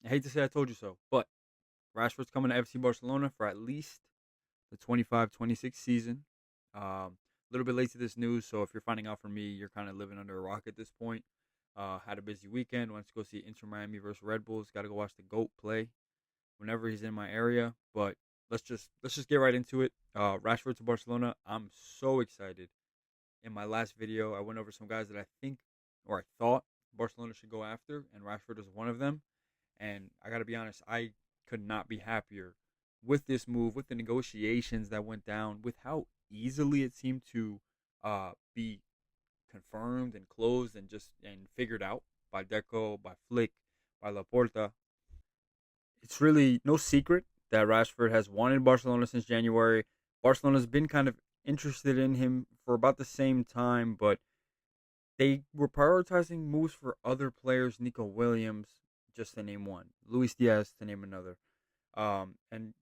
I hate to say I told you so, but Rashford's coming to FC Barcelona for at least the 25-26 season. A little bit late to this news, so if you're finding out from me, you're kind of living under a rock at this point. Had a busy weekend. Went to go see Inter Miami versus Red Bulls. Got to go watch the GOAT play whenever he's in my area. But let's just get right into it. Rashford to Barcelona. I'm so excited. In my last video, I went over some guys that I think or I thought Barcelona should go after, and Rashford was one of them. And I got to be honest, I could not be happier with this move, with the negotiations that went down, with how easily it seemed to be confirmed and closed and figured out by Deco, by Flick, by Laporta. It's really no secret that Rashford has wanted Barcelona since January. Barcelona's been kind of interested in him for about the same time, but they were prioritizing moves for other players, Nico Williams, just to name one, Luis Diaz, to name another. And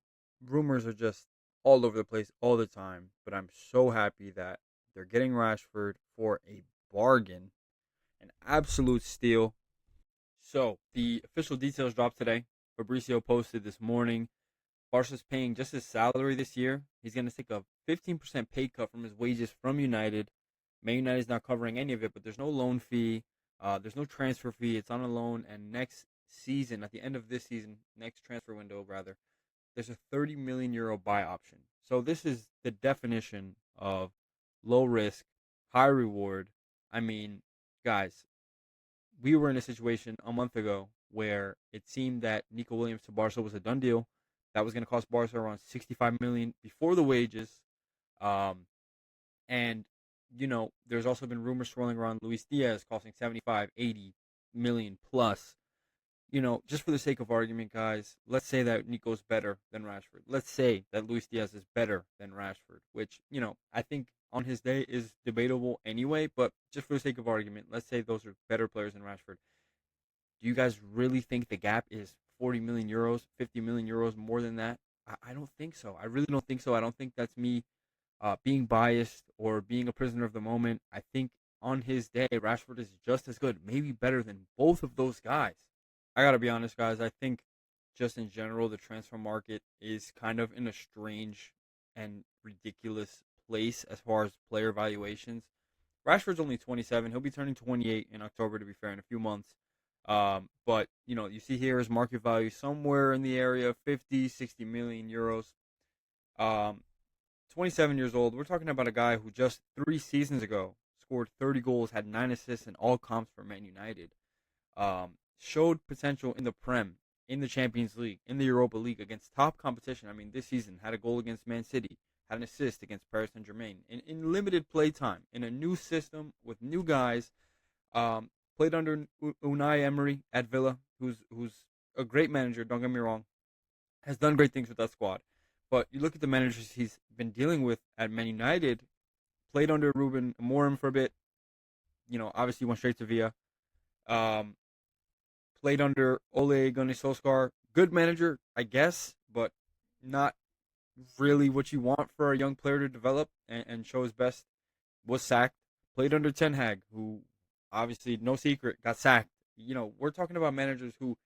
rumors are just all over the place all the time. But I'm so happy that they're getting Rashford for a bargain, an absolute steal. So the official details dropped today. Fabricio posted this morning. Barca's paying just his salary this year. He's going to take a 15% pay cut from his wages from United. Man United is not covering any of it, but there's no loan fee. There's no transfer fee. It's on a loan. And next season, at the end of this season, next transfer window, rather, there's a 30 million euro buy option. So this is the definition of low risk, high reward. I mean, guys, we were in a situation a month ago where it seemed that Nico Williams to Barca was a done deal. That was going to cost Barca around 65 million before the wages. Um, and there's also been rumors swirling around Luis Diaz costing 75, 80 million plus. Just for the sake of argument, guys, let's say that Nico's better than Rashford. Let's say that Luis Diaz is better than Rashford, which, I think on his day is debatable anyway, but just for the sake of argument, let's say those are better players than Rashford. Do you guys really think the gap is 40 million euros, 50 million euros more than that? I don't think so. I really don't think so. I don't think that's me being biased or being a prisoner of the moment. I think on his day, Rashford is just as good, maybe better than both of those guys. I gotta be honest, guys. I think just in general, the transfer market is kind of in a strange and ridiculous place as far as player valuations. Rashford's only 27. He'll be turning 28 in October, to be fair, in a few months. But, you see here his market value somewhere in the area of 50, 60 million euros. Um, 27 years old. We're talking about a guy who just 3 seasons ago scored 30 goals, had 9 assists in all comps for Man United. Showed potential in the Prem, in the Champions League, in the Europa League against top competition. I mean, this season had a goal against Man City, had an assist against Paris Saint Germain. In limited play time, in a new system with new guys, played under Unai Emery at Villa, who's a great manager. Don't get me wrong, has done great things with that squad. But you look at the managers he's been dealing with at Man United. Played under Ruben Amorim for a bit. Obviously went straight to Villa. Um, Played under Ole Gunnar Solskjaer. Good manager, I guess, but not really what you want for a young player to develop and show his best. Was sacked. Played under Ten Hag, who obviously, no secret, got sacked. We're talking about managers who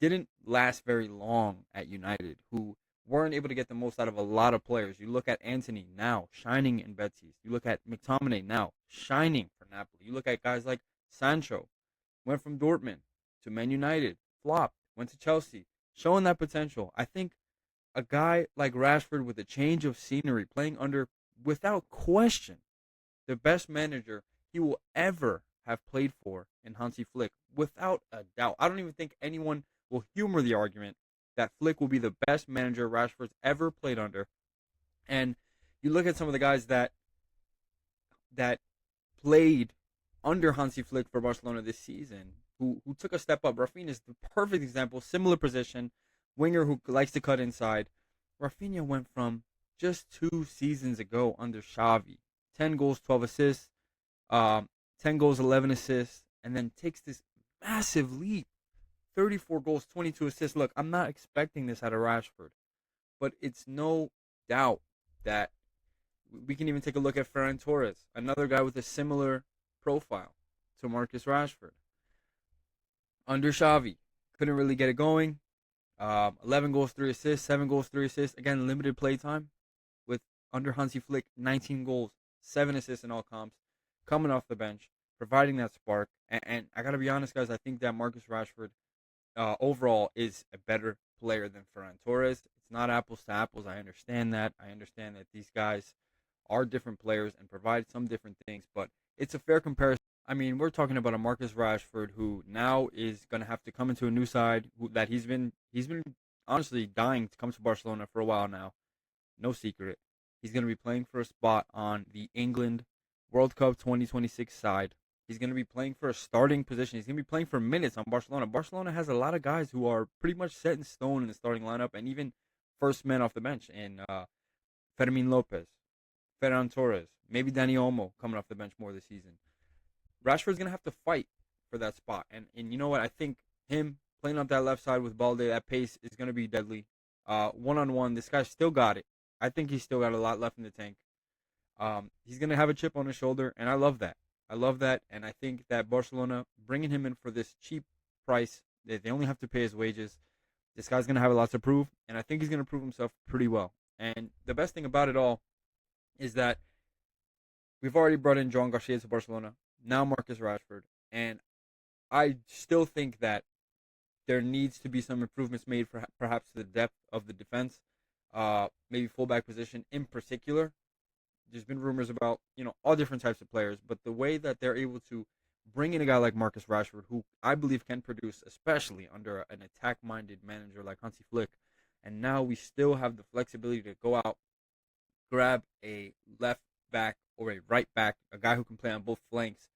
didn't last very long at United, who weren't able to get the most out of a lot of players. You look at Anthony now, shining in Betis. You look at McTominay now, shining for Napoli. You look at guys like Sancho, went from Dortmund to Man United, flopped, went to Chelsea, showing that potential. I think a guy like Rashford with a change of scenery, playing under, without question, the best manager he will ever have played for in Hansi Flick, without a doubt. I don't even think anyone will humor the argument that Flick will be the best manager Rashford's ever played under. And you look at some of the guys that played under Hansi Flick for Barcelona this season, who took a step up. Rafinha is the perfect example, similar position, winger who likes to cut inside. Rafinha went from just 2 seasons ago under Xavi, 10 goals, 12 assists, 10 goals, 11 assists, and then takes this massive leap, 34 goals, 22 assists. Look, I'm not expecting this out of Rashford, but it's no doubt that we can even take a look at Ferran Torres, another guy with a similar profile to Marcus Rashford. Under Xavi, Couldn't really get it going. 11 goals, 3 assists, 7 goals, 3 assists. Again, limited play time with under Hansi Flick, 19 goals, 7 assists in all comps, coming off the bench, providing that spark. And I got to be honest, guys, I think that Marcus Rashford overall is a better player than Ferran Torres. It's not apples to apples. I understand that. I understand that these guys are different players and provide some different things, but it's a fair comparison. I mean, we're talking about a Marcus Rashford who now is going to have to come into a new side that he's been honestly dying to come to Barcelona for a while now. No secret. He's going to be playing for a spot on the England World Cup 2026 side. He's going to be playing for a starting position. He's going to be playing for minutes on Barcelona. Barcelona has a lot of guys who are pretty much set in stone in the starting lineup and even first men off the bench. And Fermin Lopez, Ferran Torres, maybe Dani Olmo coming off the bench more this season. Rashford's gonna have to fight for that spot, and you know what? I think him playing up that left side with Balde at pace is gonna be deadly. 1-on-1, this guy's still got it. I think he's still got a lot left in the tank. He's gonna have a chip on his shoulder, and I love that. I love that, and I think that Barcelona bringing him in for this cheap price, they only have to pay his wages. This guy's gonna have a lot to prove, and I think he's gonna prove himself pretty well. And the best thing about it all is that we've already brought in John Garcia to Barcelona, now Marcus Rashford, and I still think that there needs to be some improvements made for perhaps the depth of the defense, maybe fullback position in particular. There's been rumors about all different types of players, but the way that they're able to bring in a guy like Marcus Rashford, who I believe can produce, especially under an attack-minded manager like Hansi Flick, and now we still have the flexibility to go out, grab a left back or a right back, a guy who can play on both flanks,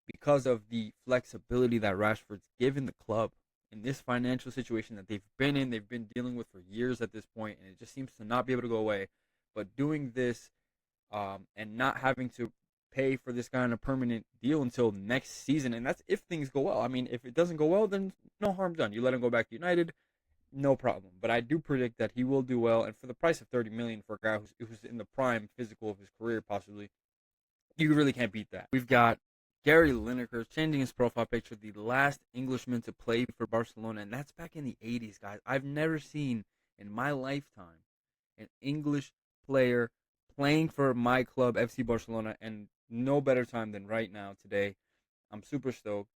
because of the flexibility that Rashford's given the club in this financial situation that they've been in, they've been dealing with for years at this point, and it just seems to not be able to go away. But doing this and not having to pay for this guy on a permanent deal until next season, and that's if things go well. I mean, if it doesn't go well, then no harm done. You let him go back to United, no problem. But I do predict that he will do well, and for the price of 30 million for a guy who's in the prime physical of his career, possibly, you really can't beat that. We've got Gary Lineker changing his profile picture, the last Englishman to play for Barcelona, and that's back in the 80s, guys. I've never seen in my lifetime an English player playing for my club, FC Barcelona, and no better time than right now, today. I'm super stoked.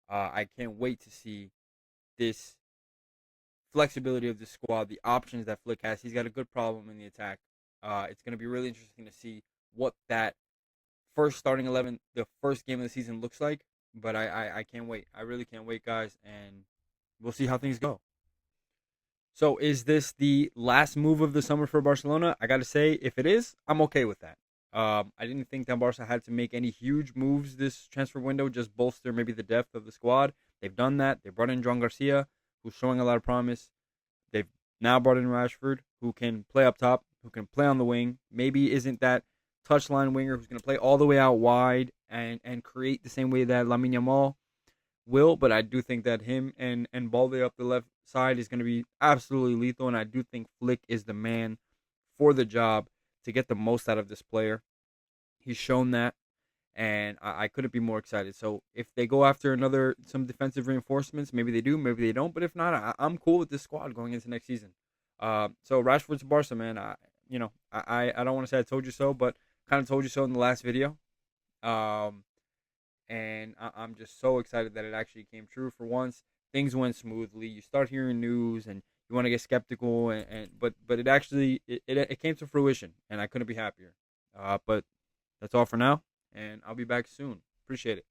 I can't wait to see this flexibility of the squad, the options that Flick has. He's got a good problem in the attack. It's going to be really interesting to see what that first starting 11, the first game of the season looks like. But I can't wait. I really can't wait, guys. And we'll see how things go. So is this the last move of the summer for Barcelona? I got to say, if it is, I'm okay with that. I didn't think that Barca had to make any huge moves this transfer window, just bolster maybe the depth of the squad. They've done that. They brought in John Garcia, who's showing a lot of promise. They've now brought in Rashford, who can play up top, who can play on the wing. Maybe isn't that touchline winger who's going to play all the way out wide and create the same way that Lamine Yamal will, but I do think that him and Balde up the left side is going to be absolutely lethal, and I do think Flick is the man for the job to get the most out of this player. He's shown that, and I couldn't be more excited. So if they go after some defensive reinforcements, maybe they do, maybe they don't, but if not, I'm cool with this squad going into next season. So Rashford's Barca, man. I don't want to say I told you so, but kind of told you so in the last video. And I'm just so excited that it actually came true for once. Things went smoothly. You start hearing news and you want to get skeptical, but it actually it came to fruition, and I couldn't be happier. But that's all for now, and I'll be back soon. Appreciate it.